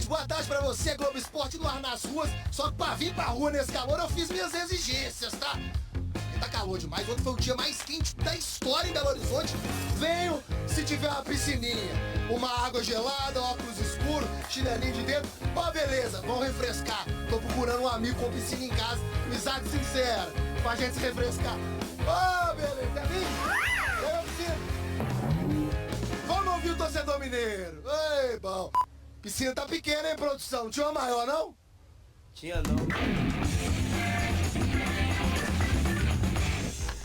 noite, boa tarde pra você, Globo Esporte no ar nas ruas. Só que pra vir pra rua nesse calor eu fiz minhas exigências, tá? Porque tá calor demais, ontem foi o dia mais quente da história em Belo Horizonte. Venho se tiver uma piscininha, uma água gelada, óculos escuros, chinelinho de dedo. Ó, beleza, vamos refrescar. Tô procurando um amigo com piscina em casa, amizade sincera, pra gente se refrescar. Ó, beleza, quer vir? Eu preciso. Vamos ouvir o torcedor mineiro. Ei, bom. Piscina tá pequena, hein, produção? Não tinha uma maior, não? Tinha não.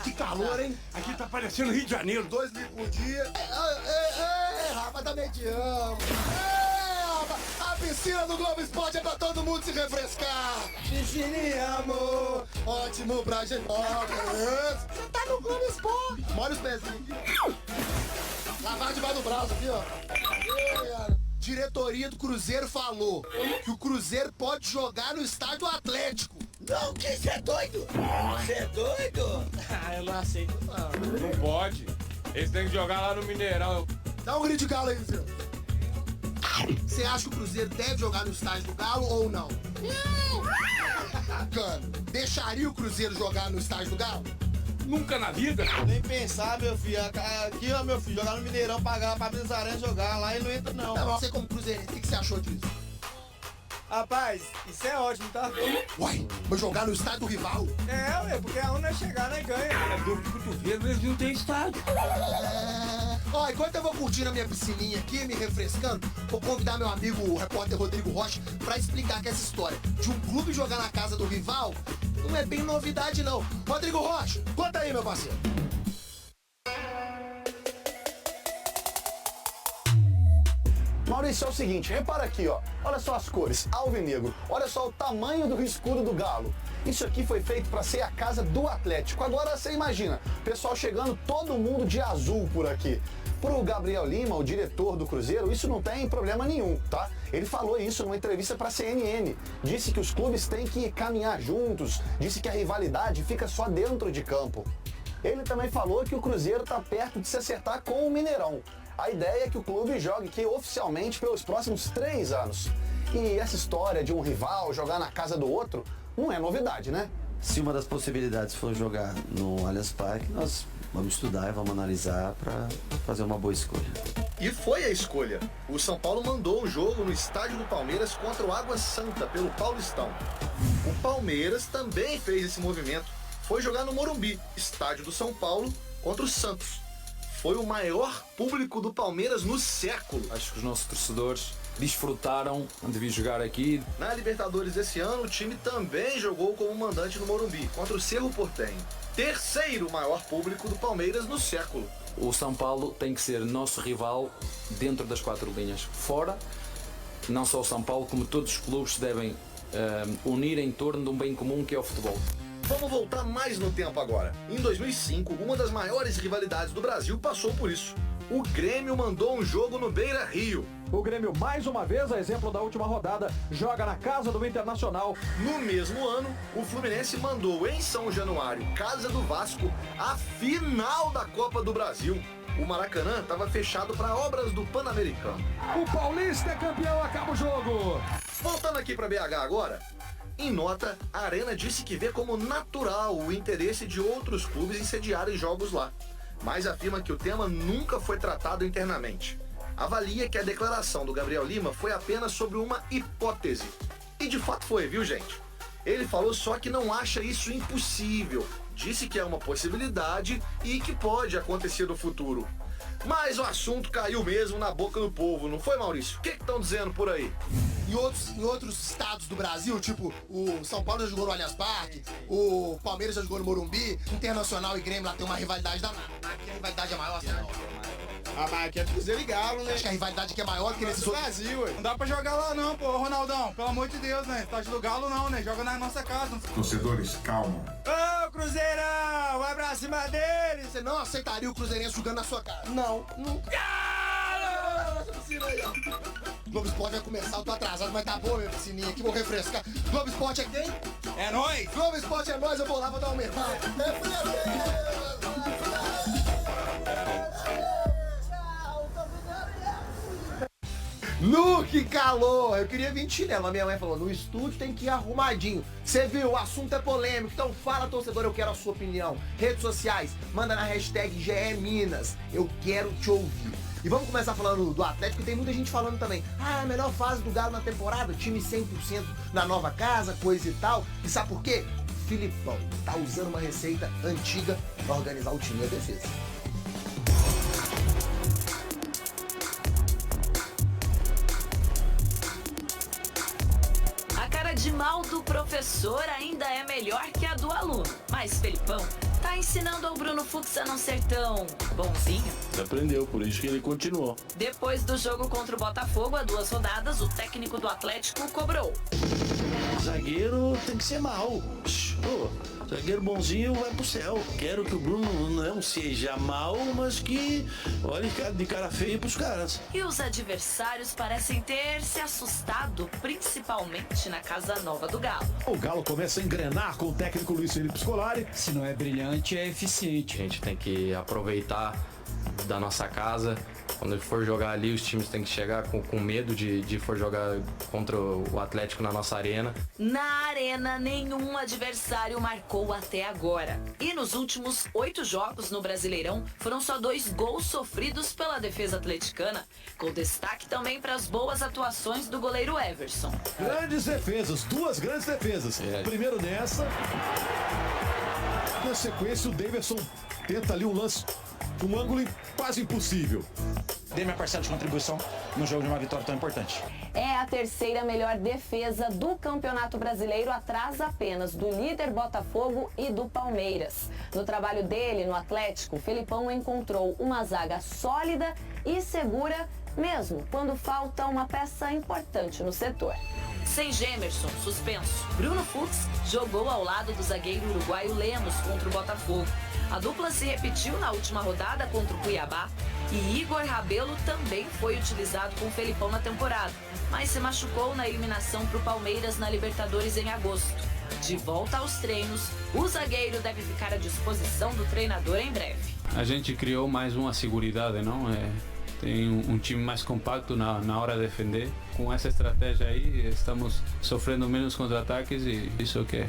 Que calor, hein? Aqui tá parecendo Rio de Janeiro. 2 litros por dia. Ei, Rafa, também te amo. Ei, Rafa, a piscina do Globo Esporte é pra todo mundo se refrescar. Piscininha, amor. Ótimo pra gente. Ó, beleza. Você tá no Globo Esporte. Molha os pezinhos aqui. Lavar debaixo do braço aqui, ó. Ei, diretoria do Cruzeiro falou que o Cruzeiro pode jogar no estádio Atlético. Não, que você é doido? Você é doido? Ah, eu não aceito não. Não pode. Eles têm que jogar lá no Mineirão. Dá um grito de galo aí, Zé. Você acha que o Cruzeiro deve jogar no estádio do Galo ou não? Não! Cano, deixaria o Cruzeiro jogar no estádio do Galo? Nunca na vida. Nem pensar, meu filho. Aqui, ó, meu filho, jogar no Mineirão, pagar pra Minas jogar. Lá ele não entra, não. Tá bom, você como cruzeirense, o que você achou disso? Rapaz, isso é ótimo, tá? Uai, mas jogar no estádio do rival? É, ué, porque aonde nós chegar, nós ganha. É dor de cotovelo, eles não têm estádio. Ó, enquanto eu vou curtindo a minha piscininha aqui, me refrescando, vou convidar meu amigo, o repórter Rodrigo Rocha, pra explicar que essa história de um clube jogar na casa do rival não é bem novidade, não. Rodrigo Rocha, conta aí, meu parceiro. Maurício, é o seguinte, repara aqui, ó. Olha só as cores, alvinegro. Olha só o tamanho do escudo do Galo. Isso aqui foi feito para ser a casa do Atlético. Agora você imagina, pessoal chegando todo mundo de azul por aqui. Pro Gabriel Lima, o diretor do Cruzeiro, isso não tem problema nenhum, tá? Ele falou isso numa entrevista para a CNN. Disse que os clubes têm que caminhar juntos, disse que a rivalidade fica só dentro de campo. Ele também falou que o Cruzeiro está perto de se acertar com o Mineirão. A ideia é que o clube jogue aqui oficialmente pelos próximos 3 anos. E essa história de um rival jogar na casa do outro não é novidade, né? Se uma das possibilidades for jogar no Allianz Parque, nós vamos estudar e vamos analisar para fazer uma boa escolha. E foi a escolha. O São Paulo mandou o jogo no estádio do Palmeiras contra o Água Santa, pelo Paulistão. O Palmeiras também fez esse movimento. Foi jogar no Morumbi, estádio do São Paulo, contra o Santos. Foi o maior público do Palmeiras no século. Acho que os nossos torcedores desfrutaram de vir jogar aqui. Na Libertadores desse ano, o time também jogou como mandante no Morumbi, contra o Cerro Porteño. Terceiro maior público do Palmeiras no século. O São Paulo tem que ser nosso rival dentro das 4 linhas. Fora, não só o São Paulo, como todos os clubes se devem unir em torno de um bem comum que é o futebol. Vamos voltar mais no tempo agora. Em 2005, uma das maiores rivalidades do Brasil passou por isso. O Grêmio mandou um jogo no Beira-Rio. O Grêmio, mais uma vez, a exemplo da última rodada, joga na casa do Internacional. No mesmo ano, o Fluminense mandou em São Januário, casa do Vasco, a final da Copa do Brasil. O Maracanã estava fechado para obras do Pan-Americano. O Paulista é campeão, acaba o jogo. Voltando aqui para BH agora. Em nota, a Arena disse que vê como natural o interesse de outros clubes em sediarem jogos lá, mas afirma que o tema nunca foi tratado internamente. Avalia que a declaração do Gabriel Lima foi apenas sobre uma hipótese. E de fato foi, viu, gente? Ele falou só que não acha isso impossível, disse que é uma possibilidade e que pode acontecer no futuro. Mas o assunto caiu mesmo na boca do povo, não foi, Maurício? O que estão dizendo por aí? Em outros estados do Brasil, tipo, o São Paulo já jogou no Allianz Parque, o Palmeiras já jogou no Morumbi, Internacional e Grêmio lá tem uma rivalidade danada. Aqui a rivalidade é maior, assim, não. Ah, mas aqui é Cruzeiro e Galo, né? Acho que a rivalidade aqui é maior que nesses outros. Brasil, ué. Não dá pra jogar lá não, pô, Ronaldão. Pelo amor de Deus, né? Tá do Galo não, né? Joga na nossa casa. Torcedores, calma. Ô, Cruzeirão, vai pra cima deles. Você não aceitaria o Cruzeirense jogando na sua casa? Não, nunca. Globo Esporte vai começar, eu tô atrasado, mas tá boa minha piscininha aqui, vou refrescar. Globo Esporte é quem? É nóis! Globo Esporte é nóis, eu vou lá, vou dar um mercado. Que calor! Eu queria vir de chinelo, mas minha mãe falou, no estúdio tem que ir arrumadinho. Você viu, o assunto é polêmico, então fala, torcedor, eu quero a sua opinião. Redes sociais, manda na hashtag GEMinas, eu quero te ouvir. E vamos começar falando do Atlético, que tem muita gente falando também. A melhor fase do Galo na temporada, time 100% na nova casa, coisa e tal. E sabe por quê? Filipão tá usando uma receita antiga pra organizar o time e a defesa. De mal do professor ainda é melhor que a do aluno. Mas Felipão tá ensinando ao Bruno Fux a não ser tão bonzinho. Aprendeu, por isso que ele continuou. Depois do jogo contra o Botafogo, há 2 rodadas, o técnico do Atlético cobrou. Zagueiro tem que ser mal. Zagueiro bonzinho vai pro céu. Quero que o Bruno não seja mal, mas que olhe de cara feia pros caras. E os adversários parecem ter se assustado, principalmente na casa nova do Galo. O Galo começa a engrenar com o técnico Luiz Felipe Scolari. Se não é brilhante, é eficiente. A gente tem que aproveitar da nossa casa. Quando ele for jogar ali, os times têm que chegar com medo de for jogar contra o Atlético na nossa arena. Na arena, nenhum adversário marcou até agora. E nos últimos 8 jogos no Brasileirão, foram só 2 gols sofridos pela defesa atleticana, com destaque também para as boas atuações do goleiro Everson. Grandes defesas, 2 grandes defesas. Primeiro nessa. Na sequência, o Davidson tenta ali um lance, um ângulo quase impossível. Dei minha parcela de contribuição no jogo de uma vitória tão importante. É a 3ª melhor defesa do Campeonato Brasileiro, atrás apenas do líder Botafogo e do Palmeiras. No trabalho dele no Atlético, o Felipão encontrou uma zaga sólida e segura, mesmo quando falta uma peça importante no setor. Sem Gemerson, suspenso, Bruno Fux jogou ao lado do zagueiro uruguaio Lemos contra o Botafogo. A dupla se repetiu na última rodada contra o Cuiabá e Igor Rabelo também foi utilizado com o Felipão na temporada, mas se machucou na eliminação para o Palmeiras na Libertadores em agosto. De volta aos treinos, o zagueiro deve ficar à disposição do treinador em breve. A gente criou mais uma seguridade, não? Tem um time mais compacto na hora de defender. Com essa estratégia aí, estamos sofrendo menos contra-ataques e isso que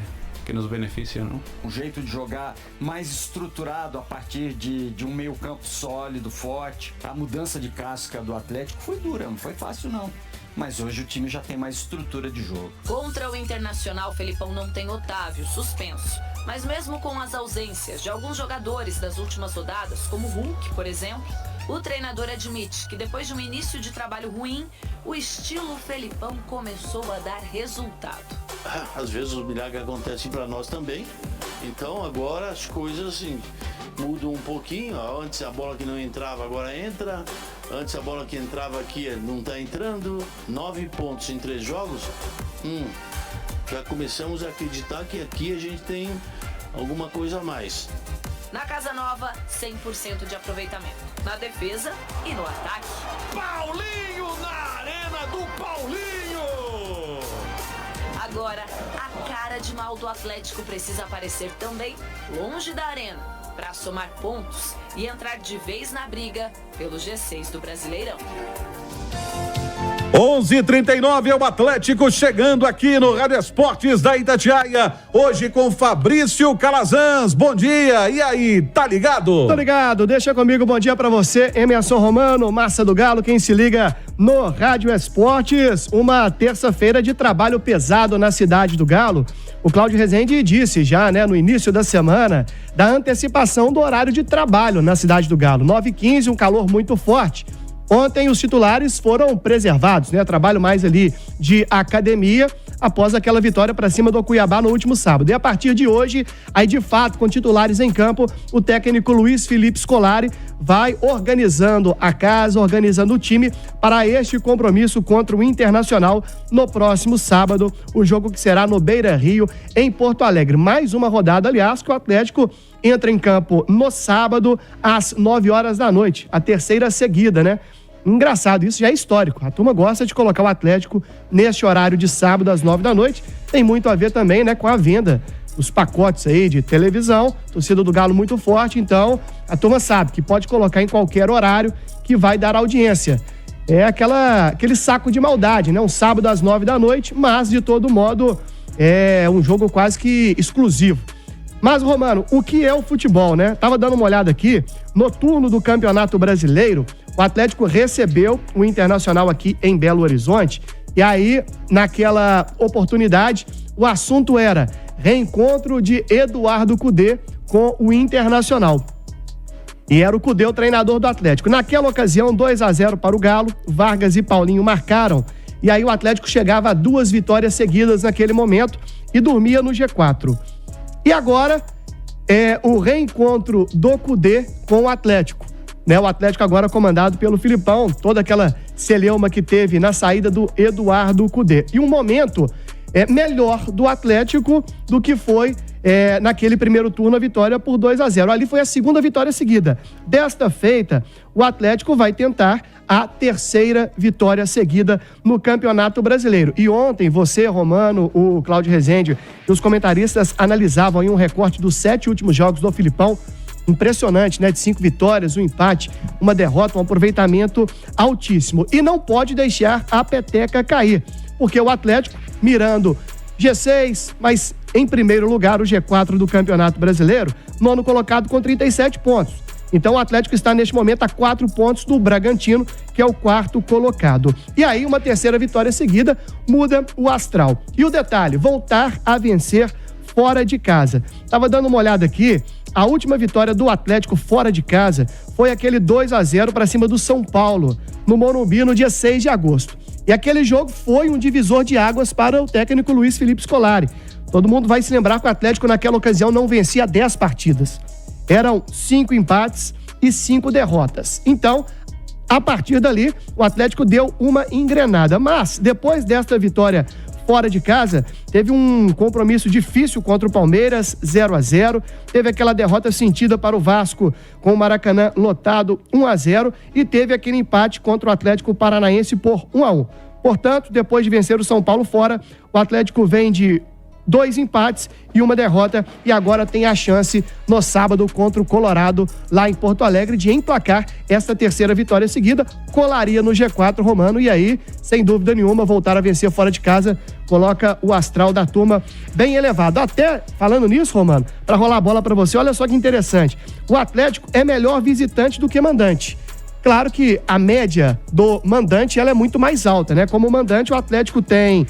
nos beneficia, não? Um jeito de jogar mais estruturado a partir de um meio-campo sólido, forte. A mudança de casca do Atlético foi dura, não foi fácil não. Mas hoje o time já tem mais estrutura de jogo. Contra o Internacional, Felipão não tem Otávio, suspenso. Mas mesmo com as ausências de alguns jogadores das últimas rodadas, como Hulk, por exemplo, o treinador admite que depois de um início de trabalho ruim, o estilo Felipão começou a dar resultado. Às vezes os milagres acontecem para nós também. Então agora as coisas assim, mudam um pouquinho. Antes a bola que não entrava agora entra. Antes a bola que entrava aqui não está entrando. 9 pontos em 3 jogos. Já começamos a acreditar que aqui a gente tem alguma coisa a mais. Na casa nova, 100% de aproveitamento. Na defesa e no ataque. Paulinho na arena do Paulinho! Agora, a cara de mal do Atlético precisa aparecer também longe da arena, para somar pontos e entrar de vez na briga pelo G6 do Brasileirão. 11h39 é o Atlético chegando aqui no Rádio Esportes da Itatiaia, hoje com Fabrício Calazans. Bom dia, e aí, tá ligado? Tô ligado, deixa comigo, bom dia pra você, Emerson Romano, Massa do Galo, quem se liga no Rádio Esportes. Uma terça-feira de trabalho pesado na cidade do Galo. O Cláudio Rezende disse já, no início da semana, da antecipação do horário de trabalho na cidade do Galo. 9h15, um calor muito forte. Ontem os titulares foram preservados, trabalho mais ali de academia, após aquela vitória para cima do Cuiabá no último sábado. E a partir de hoje, aí de fato, com titulares em campo, o técnico Luiz Felipe Scolari vai organizando a casa, organizando o time para este compromisso contra o Internacional no próximo sábado, o jogo que será no Beira-Rio, em Porto Alegre. Mais uma rodada, aliás, que o Atlético entra em campo no sábado às 9h da noite, a terceira seguida, Engraçado, isso já é histórico. A turma gosta de colocar o Atlético neste horário de sábado às 9h da noite. Tem muito a ver também, com a venda dos pacotes aí de televisão. Torcida do Galo muito forte, então a turma sabe que pode colocar em qualquer horário que vai dar audiência. é aquele saco de maldade, né? Um sábado às 9 da noite, mas de todo modo é um jogo quase que exclusivo. Mas, Romano, o que é o futebol, né? Tava dando uma olhada aqui, no turno do Campeonato Brasileiro, o Atlético recebeu o Internacional aqui em Belo Horizonte, e aí, naquela oportunidade, o assunto era reencontro de Eduardo Cudê com o Internacional. E era o Cudê o treinador do Atlético. Naquela ocasião, 2-0 para o Galo, Vargas e Paulinho marcaram. E aí o Atlético chegava a 2 vitórias seguidas naquele momento e dormia no G4. E agora é o reencontro do Cudê com o Atlético. Né? O Atlético agora comandado pelo Filipão, toda aquela celeuma que teve na saída do Eduardo Cudê. E um momento melhor do Atlético do que foi naquele primeiro turno a vitória por 2-0. Ali foi a segunda vitória seguida. Desta feita, o Atlético vai tentar a terceira vitória seguida no Campeonato Brasileiro. E ontem, você, Romano, o Cláudio Rezende e os comentaristas analisavam aí um recorte dos 7 últimos jogos do Filipão. Impressionante, né? De 5 vitórias, um empate, uma derrota, um aproveitamento altíssimo. E não pode deixar a peteca cair, porque o Atlético, mirando G6, mas em primeiro lugar o G4 do Campeonato Brasileiro, 9º colocado com 37 pontos. Então o Atlético está neste momento a 4 pontos do Bragantino, que é o 4º colocado. E aí uma terceira vitória seguida muda o astral. E o detalhe, voltar a vencer fora de casa. Tava dando uma olhada aqui, a última vitória do Atlético fora de casa foi aquele 2-0 para cima do São Paulo, no Morumbi, no dia 6 de agosto. E aquele jogo foi um divisor de águas para o técnico Luiz Felipe Scolari. Todo mundo vai se lembrar que o Atlético naquela ocasião não vencia 10 partidas. Eram 5 empates e 5 derrotas. Então, a partir dali, o Atlético deu uma engrenada. Mas, depois desta vitória fora de casa, teve um compromisso difícil contra o Palmeiras, 0-0. Teve aquela derrota sentida para o Vasco com o Maracanã lotado, 1-0. E teve aquele empate contra o Atlético Paranaense por 1-1. Portanto, depois de vencer o São Paulo fora, o Atlético vem de 2 empates e uma derrota e agora tem a chance no sábado contra o Colorado lá em Porto Alegre de emplacar essa terceira vitória seguida, colaria no G4, Romano, e aí, sem dúvida nenhuma, voltar a vencer fora de casa, coloca o astral da turma bem elevado. Até falando nisso, Romano, para rolar a bola para você, olha só que interessante, o Atlético é melhor visitante do que mandante. Claro que a média do mandante ela é muito mais alta, né? Como mandante, o Atlético tem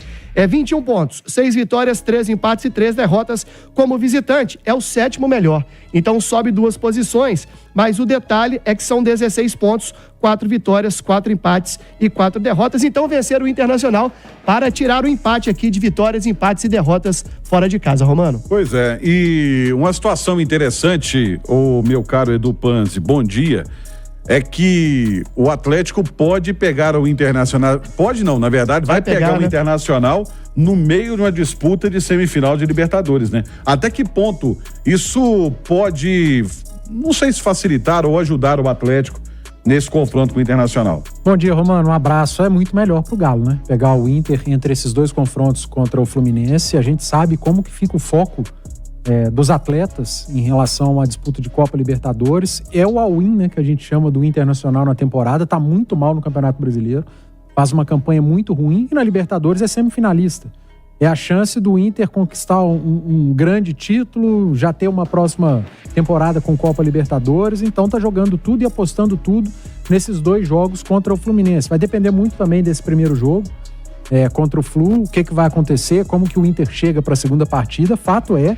21 pontos, 6 vitórias, 3 empates e 3 derrotas. Como visitante, é o 7º melhor. Então sobe 2 posições, mas o detalhe é que são 16 pontos, 4 vitórias, 4 empates e 4 derrotas. Então vencer o Internacional para tirar o empate aqui de vitórias, empates e derrotas fora de casa, Romano. Pois é, e uma situação interessante, o meu caro Edu Panzi, bom dia, é que o Atlético pode pegar o Internacional, pode não, na verdade, vai pegar o Internacional no meio de uma disputa de semifinal de Libertadores, né? Até que ponto isso pode, não sei se facilitar ou ajudar o Atlético nesse confronto com o Internacional? Bom dia, Romano, um abraço. É muito melhor pro Galo, né? Pegar o Inter entre esses 2 confrontos contra o Fluminense, a gente sabe como que fica o foco dos atletas em relação à disputa de Copa Libertadores. É o all-in, né, que a gente chama do Internacional na temporada, tá muito mal no Campeonato Brasileiro, faz uma campanha muito ruim e na Libertadores é semifinalista. É a chance do Inter conquistar um grande título, já ter uma próxima temporada com Copa Libertadores, então tá jogando tudo e apostando tudo nesses 2 jogos contra o Fluminense. Vai depender muito também desse primeiro jogo contra o Flu, o que vai acontecer, como que o Inter chega para a segunda partida. Fato é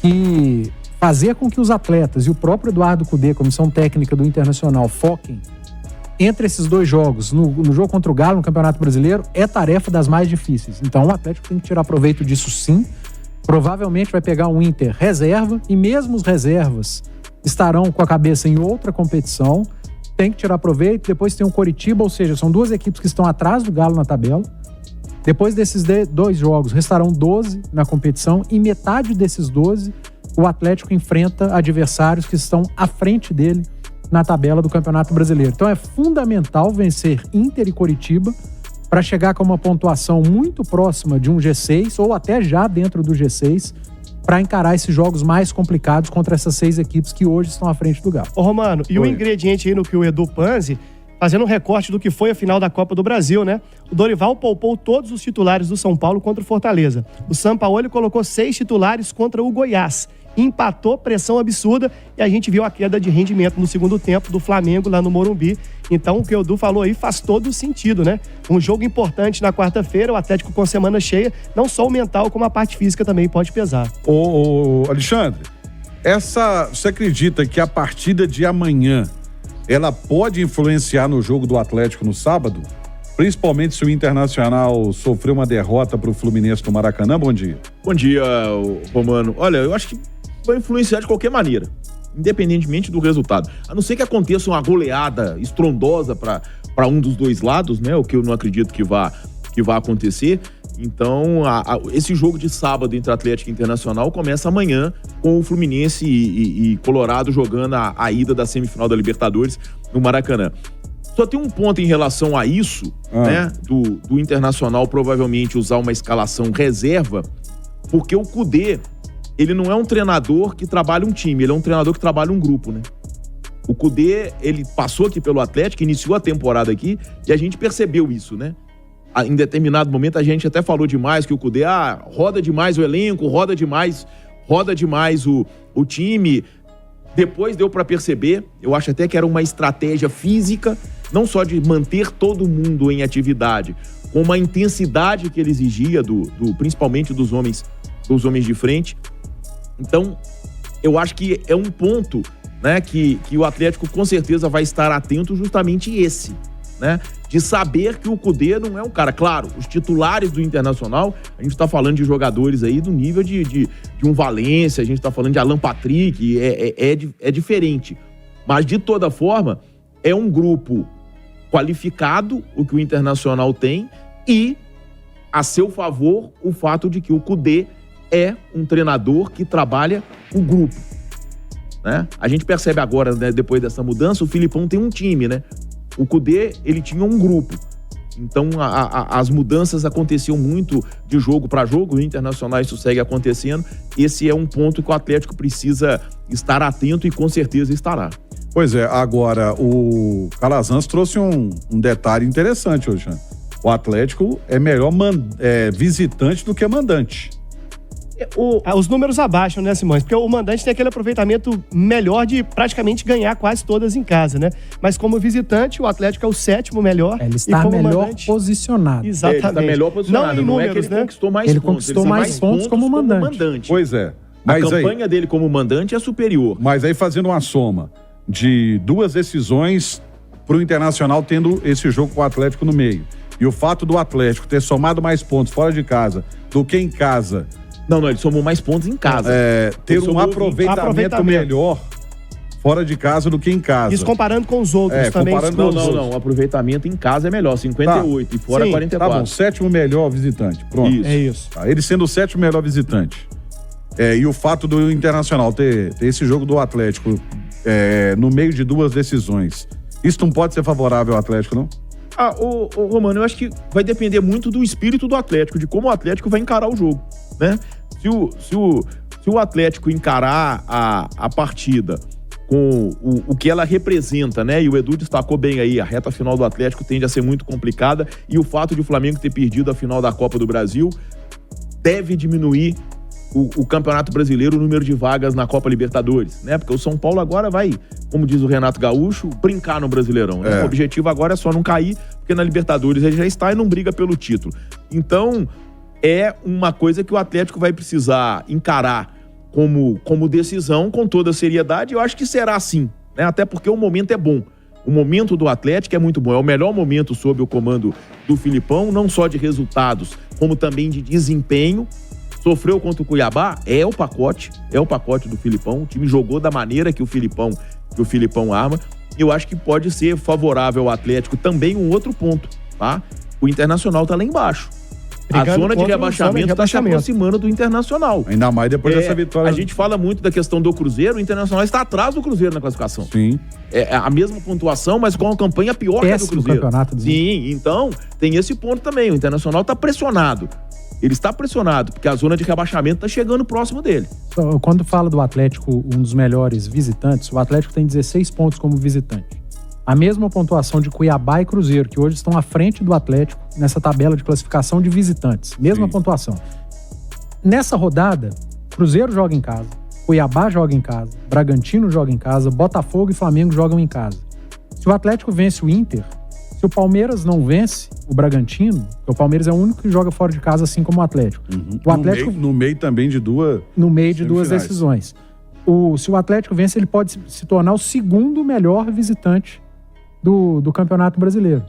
que fazer com que os atletas e o próprio Eduardo Cudê, comissão técnica do Internacional, foquem entre esses 2 jogos, no jogo contra o Galo, no Campeonato Brasileiro, é tarefa das mais difíceis. Então o Atlético tem que tirar proveito disso sim. Provavelmente vai pegar um Inter reserva e mesmo os reservas estarão com a cabeça em outra competição. Tem que tirar proveito. Depois tem o Coritiba, ou seja, são 2 equipes que estão atrás do Galo na tabela. Depois desses 2 jogos, restarão 12 na competição e metade desses 12, o Atlético enfrenta adversários que estão à frente dele na tabela do Campeonato Brasileiro. Então é fundamental vencer Inter e Coritiba para chegar com uma pontuação muito próxima de um G6 ou até já dentro do G6 para encarar esses jogos mais complicados contra essas 6 equipes que hoje estão à frente do Galo. Ô Romano, e o ingrediente aí no que o Edu Panzi fazendo um recorte do que foi a final da Copa do Brasil, né? O Dorival poupou todos os titulares do São Paulo contra o Fortaleza. O Sampaoli colocou 6 titulares contra o Goiás. Empatou, pressão absurda, e a gente viu a queda de rendimento no segundo tempo do Flamengo lá no Morumbi. Então, o que o Edu falou aí faz todo sentido, né? Um jogo importante na quarta-feira, o Atlético com semana cheia, não só o mental, como a parte física também pode pesar. Ô Alexandre, você acredita que a partida de amanhã, ela pode influenciar no jogo do Atlético no sábado? Principalmente se o Internacional sofreu uma derrota para o Fluminense no Maracanã? Bom dia. Bom dia, Romano. Olha, eu acho que vai influenciar de qualquer maneira, independentemente do resultado. A não ser que aconteça uma goleada estrondosa para um dos dois lados, né? O que eu não acredito que vá acontecer. Então, esse jogo de sábado entre Atlético e Internacional começa amanhã com o Fluminense e Colorado jogando a ida da semifinal da Libertadores no Maracanã. Só tem um ponto em relação a isso, né? Do Internacional provavelmente usar uma escalação reserva, porque o Kudê, ele não é um treinador que trabalha um time, ele é um treinador que trabalha um grupo, né? O Kudê, ele passou aqui pelo Atlético, iniciou a temporada aqui, e a gente percebeu isso, né? Em determinado momento a gente até falou demais que o Kudê, roda demais o elenco, roda demais o time. Depois deu para perceber, eu acho até que era uma estratégia física, não só de manter todo mundo em atividade, com uma intensidade que ele exigia, principalmente dos homens de frente. Então, eu acho que é um ponto, né, que o Atlético com certeza vai estar atento, justamente esse, né? De saber que o Kudê não é um cara... Claro, os titulares do Internacional, a gente tá falando de jogadores aí do nível de um Valência, a gente tá falando de Alan Patrick, é diferente. Mas, de toda forma, é um grupo qualificado, o que o Internacional tem, e, a seu favor, o fato de que o Kudê é um treinador que trabalha o grupo, né? A gente percebe agora, né, depois dessa mudança, o Filipão tem um time, né? O Kudê, ele tinha um grupo. Então, as mudanças aconteciam muito de jogo para jogo, o Internacional isso segue acontecendo. Esse é um ponto que o Atlético precisa estar atento e com certeza estará. Pois é, agora o Calazans trouxe um detalhe interessante hoje, né? O Atlético é melhor visitante do que mandante. Os números abaixam, né, Simões? Porque o mandante tem aquele aproveitamento melhor de praticamente ganhar quase todas em casa, né? Mas como visitante, o Atlético é o 7º melhor. Ele está melhor posicionado. Exatamente. Ele está melhor posicionado. Não, não é que ele conquistou mais pontos. Ele conquistou mais pontos como mandante. Pois é. Mas a campanha dele como mandante é superior. Mas aí, fazendo uma soma de 2 decisões para o Internacional, tendo esse jogo com o Atlético no meio, e o fato do Atlético ter somado mais pontos fora de casa do que em casa... Não, ele somou mais pontos em casa. Ter um aproveitamento melhor fora de casa do que em casa. Isso comparando com os outros também. Não. O aproveitamento em casa é melhor, 58 e fora 44. Tá bom, 7º melhor visitante. Pronto. Isso. É isso. Tá, ele sendo o 7º melhor visitante. E o fato do Internacional ter esse jogo do Atlético no meio de 2 decisões, isso não pode ser favorável ao Atlético, não? Romano, eu acho que vai depender muito do espírito do Atlético, de como o Atlético vai encarar o jogo, né? Se o Atlético encarar a partida com o que ela representa, né? E o Edu destacou bem aí, a reta final do Atlético tende a ser muito complicada, e o fato de o Flamengo ter perdido a final da Copa do Brasil deve diminuir o Campeonato Brasileiro, o número de vagas na Copa Libertadores, né? Porque o São Paulo agora vai, como diz o Renato Gaúcho, brincar no Brasileirão, né? O objetivo agora é só não cair, porque na Libertadores ele já está e não briga pelo título. Então, é uma coisa que o Atlético vai precisar encarar como decisão, com toda a seriedade. Eu acho que será assim, né? Até porque o momento é bom. O momento do Atlético é muito bom. É o melhor momento sob o comando do Filipão, não só de resultados, como também de desempenho. Sofreu contra o Cuiabá, é o pacote do Filipão. O time jogou da maneira que o Filipão arma. Eu acho que pode ser favorável ao Atlético também um outro ponto, tá? O Internacional tá lá embaixo. A zona de rebaixamento está se aproximando do Internacional. Ainda mais depois dessa vitória. A gente fala muito da questão do Cruzeiro, o Internacional está atrás do Cruzeiro na classificação. Sim. É a mesma pontuação, mas com uma campanha pior que a do Cruzeiro. Sim, então tem esse ponto também. O Internacional está pressionado. Ele está pressionado, porque a zona de rebaixamento está chegando próximo dele. Quando fala do Atlético, um dos melhores visitantes, o Atlético tem 16 pontos como visitante. a mesma pontuação de Cuiabá e Cruzeiro, que hoje estão à frente do Atlético nessa tabela de classificação de visitantes. Mesma pontuação. Nessa rodada, Cruzeiro joga em casa, Cuiabá joga em casa, Bragantino joga em casa, Botafogo e Flamengo jogam em casa. Se o Atlético vence o Inter, se o Palmeiras não vence o Bragantino, o Palmeiras é o único que joga fora de casa, assim como o Atlético. O Atlético No meio também de duas... No meio de duas decisões. Se o Atlético vence, ele pode se tornar o segundo melhor visitante do Campeonato Brasileiro.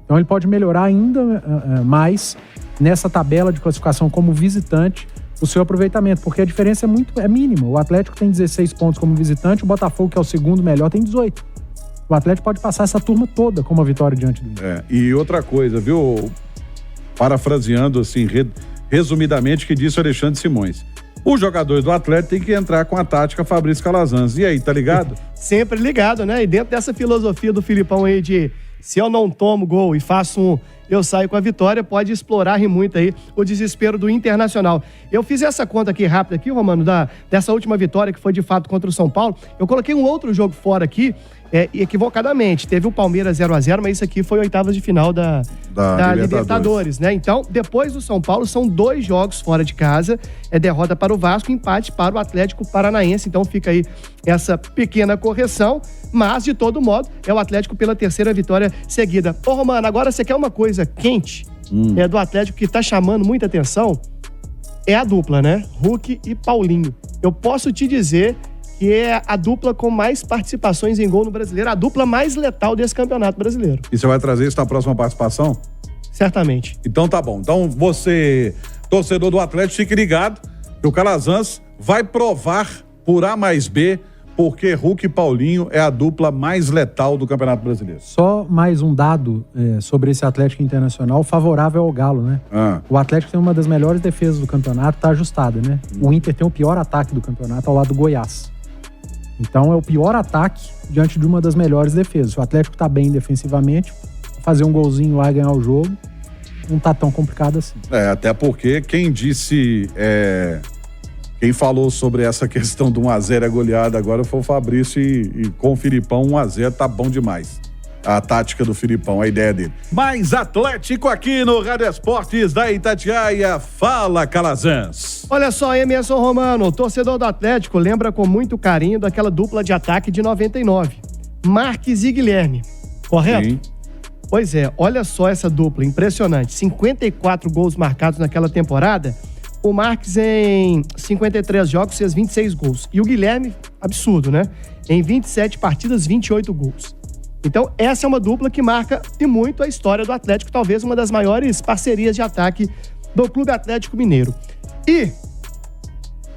Então ele pode melhorar ainda mais nessa tabela de classificação como visitante o seu aproveitamento, porque a diferença é mínima. O Atlético tem 16 pontos como visitante, o Botafogo, que é o segundo melhor, tem 18. O Atlético pode passar essa turma toda com uma vitória diante do Inter. E outra coisa, viu? Parafraseando assim, resumidamente, o que disse o Alexandre Simões. Os jogadores do Atlético têm que entrar com a tática Fabrício Calazans. E aí, tá ligado? Sempre ligado, né? E dentro dessa filosofia do Filipão aí de se eu não tomo gol e faço eu saio com a vitória, pode explorar muito aí o desespero do Internacional. Eu fiz essa conta aqui rápida aqui, Romano, dessa última vitória que foi de fato contra o São Paulo. Eu coloquei um outro jogo fora aqui, equivocadamente. Teve o Palmeiras 0-0, mas isso aqui foi oitavas de final da Libertadores, né? Então, depois do São Paulo, são 2 jogos fora de casa. Derrota para o Vasco, empate para o Atlético Paranaense. Então, fica aí essa pequena correção. Mas, de todo modo, é o Atlético pela 3ª vitória seguida. Ô, Romano, agora você quer uma coisa quente do Atlético que tá chamando muita atenção? É a dupla, né? Hulk e Paulinho. Eu posso te dizer que é a dupla com mais participações em gol no Brasileiro, a dupla mais letal desse Campeonato Brasileiro. E você vai trazer isso na próxima participação? Certamente. Então tá bom. Então você, torcedor do Atlético, fique ligado que o Calazans vai provar por A mais B porque Hulk e Paulinho é a dupla mais letal do Campeonato Brasileiro. Só mais um dado sobre esse Atlético Internacional favorável ao Galo, né? O Atlético tem uma das melhores defesas do campeonato, tá ajustada, né? O Inter tem o pior ataque do campeonato ao lado do Goiás. Então é o pior ataque diante de uma das melhores defesas. Se o Atlético tá bem defensivamente, fazer um golzinho lá e ganhar o jogo, não tá tão complicado assim. Até porque quem disse... Quem falou sobre essa questão do 1x0 é goleada agora foi o Fabrício e com o Filipão 1x0 tá bom demais. A tática do Filipão, a ideia dele. Mais Atlético aqui no Rádio Esportes da Itatiaia. Fala, Calazans. Olha só, Emerson Romano, torcedor do Atlético, lembra com muito carinho daquela dupla de ataque de 99. Marques e Guilherme, correto? Sim. Pois é, olha só essa dupla, impressionante. 54 gols marcados naquela temporada. O Marques, em 53 jogos, fez 26 gols. E o Guilherme, absurdo, né? Em 27 partidas, 28 gols. Então, essa é uma dupla que marca e muito a história do Atlético, talvez uma das maiores parcerias de ataque do Clube Atlético Mineiro. E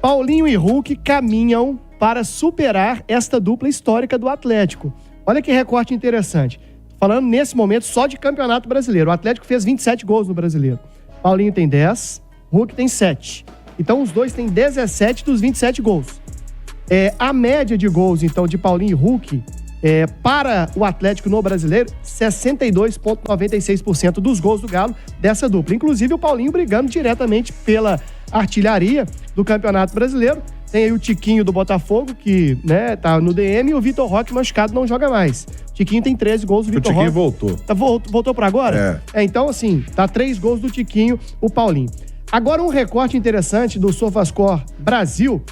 Paulinho e Hulk caminham para superar esta dupla histórica do Atlético. Olha que recorte interessante. Falando nesse momento só de Campeonato Brasileiro. O Atlético fez 27 gols no Brasileiro. Paulinho tem 10, Hulk tem 7. Então, os dois têm 17 dos 27 gols. A média de gols, então, de Paulinho e Hulk, para o Atlético no Brasileiro, 62,96% dos gols do Galo dessa dupla. Inclusive, o Paulinho brigando diretamente pela artilharia do Campeonato Brasileiro. Tem aí o Tiquinho do Botafogo, que, né, tá no DM, e o Vitor Roque machucado não joga mais. O Tiquinho tem 13 gols, o Vitor Roque... O Tiquinho voltou. Voltou pra agora? Então, assim, tá 3 gols do Tiquinho, o Paulinho. Agora, um recorte interessante do SofaScore Brasil,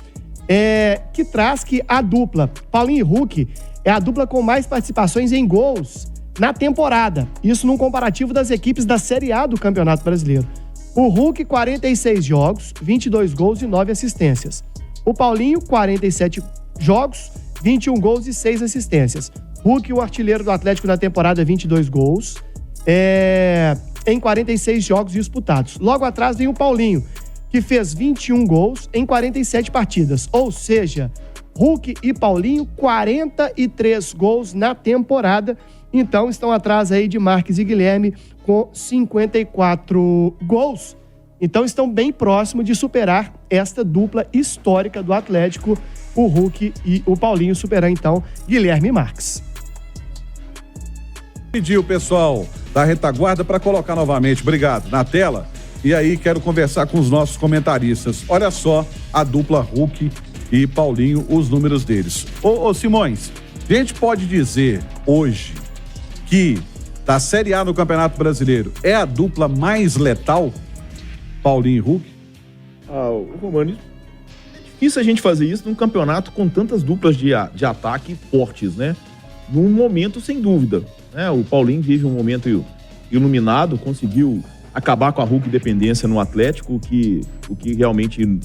que traz que a dupla Paulinho e Hulk é a dupla com mais participações em gols na temporada. Isso num comparativo das equipes da Série A do Campeonato Brasileiro. O Hulk, 46 jogos, 22 gols e 9 assistências. O Paulinho, 47 jogos, 21 gols e 6 assistências. Hulk, o artilheiro do Atlético na temporada, 22 gols, em 46 jogos disputados. Logo atrás vem o Paulinho, que fez 21 gols em 47 partidas. Ou seja, Hulk e Paulinho, 43 gols na temporada. Então, estão atrás aí de Marques e Guilherme com 54 gols. Então, estão bem próximos de superar esta dupla histórica do Atlético, o Hulk e o Paulinho, superar, então, Guilherme e Marques. Pedi o pessoal da retaguarda para colocar novamente, obrigado, na tela. E aí, quero conversar com os nossos comentaristas. Olha só a dupla Hulk e Paulinho, os números deles. Ô Simões, A gente pode dizer hoje que da Série A no Campeonato Brasileiro é a dupla mais letal, Paulinho e Hulk? Romano, é difícil a gente fazer isso num campeonato com tantas duplas de ataque fortes, né? Num momento, sem dúvida, né? O Paulinho vive um momento iluminado, conseguiu acabar com a Hulk dependência no Atlético, o que realmente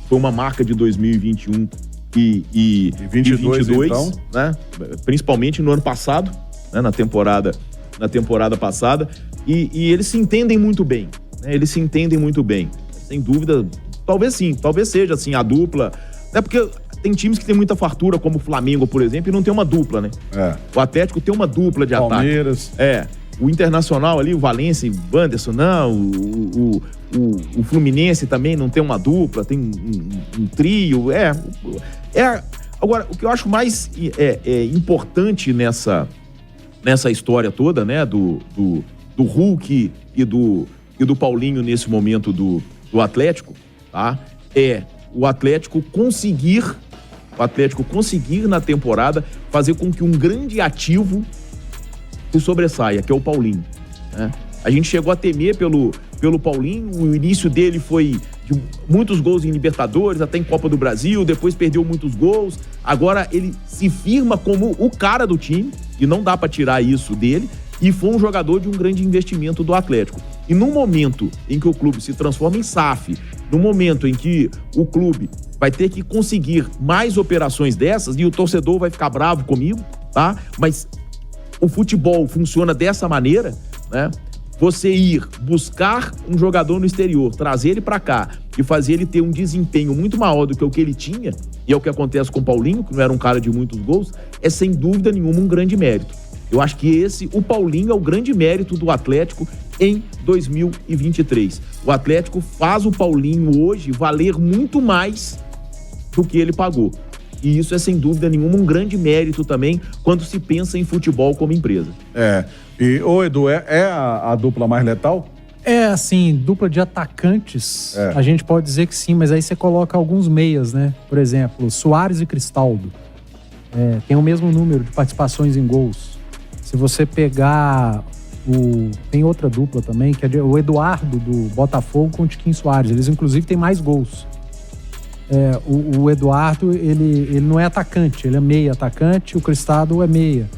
foi uma marca de 2021 e 22, então, né? Principalmente no ano passado, né? na temporada passada, e eles se entendem muito bem, né? Eles se entendem muito bem, sem dúvida. Talvez seja assim a dupla, até porque tem times que tem muita fartura, como o Flamengo, por exemplo, e não tem uma dupla, né? O Atlético tem uma dupla de Palmeiras. Ataque. O Internacional ali, o Valência e o Wanderson, não. O Fluminense também não tem uma dupla, tem um trio. Agora, o que eu acho mais importante nessa história toda, né, do Hulk e do Paulinho nesse momento do Atlético, tá? É o Atlético conseguir na temporada fazer com que um grande ativo se sobressaia, que é o Paulinho, né? A gente chegou a temer pelo Paulinho, o início dele foi de muitos gols em Libertadores, até em Copa do Brasil, depois perdeu muitos gols, agora ele se firma como o cara do time, e não dá pra tirar isso dele, e foi um jogador de um grande investimento do Atlético. E no momento em que o clube se transforma em SAF, no momento em que o clube vai ter que conseguir mais operações dessas, e o torcedor vai ficar bravo comigo, tá? Mas o futebol funciona dessa maneira, né? Você ir buscar um jogador no exterior, trazer ele pra cá e fazer ele ter um desempenho muito maior do que o que ele tinha, e é o que acontece com o Paulinho, que não era um cara de muitos gols, é sem dúvida nenhuma um grande mérito. Eu acho que o Paulinho é o grande mérito do Atlético em 2023. O Atlético faz o Paulinho hoje valer muito mais do que ele pagou. E isso é, sem dúvida nenhuma, um grande mérito também quando se pensa em futebol como empresa. E, Edu, é a dupla mais letal? Assim, dupla de atacantes, a gente pode dizer que sim, mas aí você coloca alguns meias, né? Por exemplo, Soares e Cristaldo. Tem o mesmo número de participações em gols. Se você pegar tem outra dupla também, que é o Eduardo do Botafogo com o Tiquinho Soares. Eles, inclusive, têm mais gols. O Eduardo, ele não é atacante, ele é meia atacante, o Cristaldo é meia.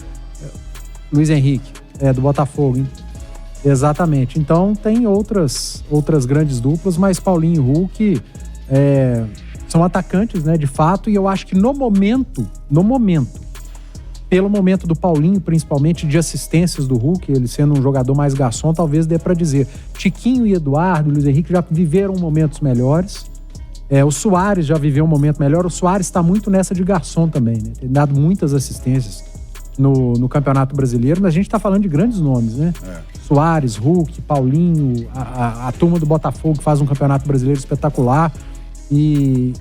Luiz Henrique, do Botafogo, hein? Exatamente. Então, tem outras grandes duplas, mas Paulinho e Hulk são atacantes, né, de fato, e eu acho que no momento, pelo momento do Paulinho, principalmente de assistências do Hulk, ele sendo um jogador mais garçom, talvez dê pra dizer. Tiquinho e Eduardo, Luiz Henrique já viveram momentos melhores. O Soares já viveu um momento melhor. O Soares está muito nessa de garçom também, né? Tem dado muitas assistências no Campeonato Brasileiro, mas a gente tá falando de grandes nomes, né? Soares, Hulk, Paulinho, a turma do Botafogo que faz um Campeonato Brasileiro espetacular. E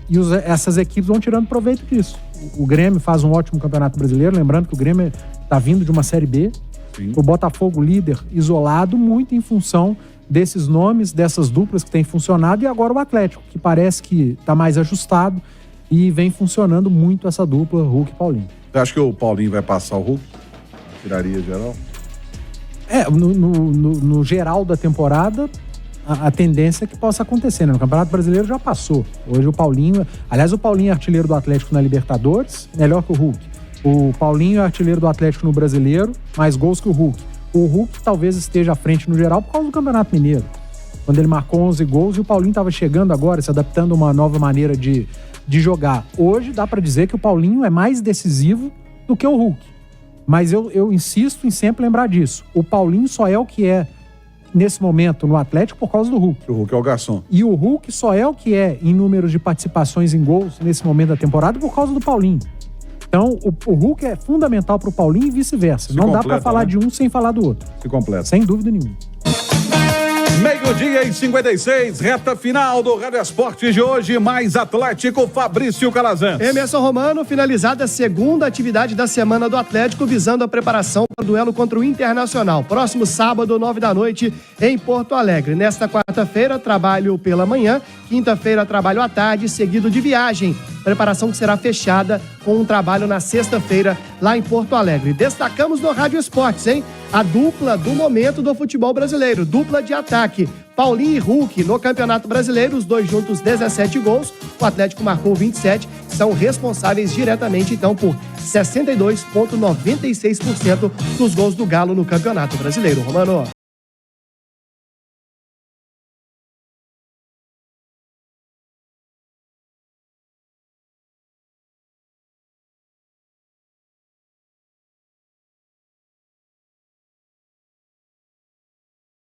essas equipes vão tirando proveito disso. O Grêmio faz um ótimo Campeonato Brasileiro, lembrando que o Grêmio está vindo de uma Série B. Sim. O Botafogo líder, isolado, muito em função desses nomes, dessas duplas que têm funcionado, e agora o Atlético, que parece que está mais ajustado e vem funcionando muito essa dupla Hulk e Paulinho. Você acha que o Paulinho vai passar o Hulk? Tiraria geral? No geral da temporada, a tendência é que possa acontecer, né? No Campeonato Brasileiro já passou. Hoje o Paulinho... Aliás, o Paulinho é artilheiro do Atlético na Libertadores, melhor que o Hulk. O Paulinho é artilheiro do Atlético no Brasileiro, mais gols que o Hulk. O Hulk talvez esteja à frente no geral por causa do Campeonato Mineiro, quando ele marcou 11 gols e o Paulinho estava chegando agora, se adaptando a uma nova maneira de jogar. Hoje dá para dizer que o Paulinho é mais decisivo do que o Hulk. Mas eu insisto em sempre lembrar disso. O Paulinho só é o que é nesse momento no Atlético por causa do Hulk. O Hulk é o garçom. E o Hulk só é o que é em números de participações em gols nesse momento da temporada por causa do Paulinho. Então, o Hulk é fundamental pro Paulinho e vice-versa. Não dá pra falar de um sem falar do outro. Se completa. Sem dúvida nenhuma. 12:56, reta final do Rádio Esporte de hoje, mais Atlético, Fabrício Calazans. Emerson Romano, finalizada a segunda atividade da semana do Atlético, visando a preparação para o duelo contra o Internacional. Próximo sábado, 21h, em Porto Alegre. Nesta quarta-feira, trabalho pela manhã, quinta-feira, trabalho à tarde, seguido de viagem preparação que será fechada com um trabalho na sexta-feira lá em Porto Alegre. Destacamos no Rádio Esportes, hein? A dupla do momento do futebol brasileiro, dupla de ataque. Paulinho e Hulk no Campeonato Brasileiro, os dois juntos 17 gols, o Atlético marcou 27, são responsáveis diretamente então por 62,96% dos gols do Galo no Campeonato Brasileiro. Romano.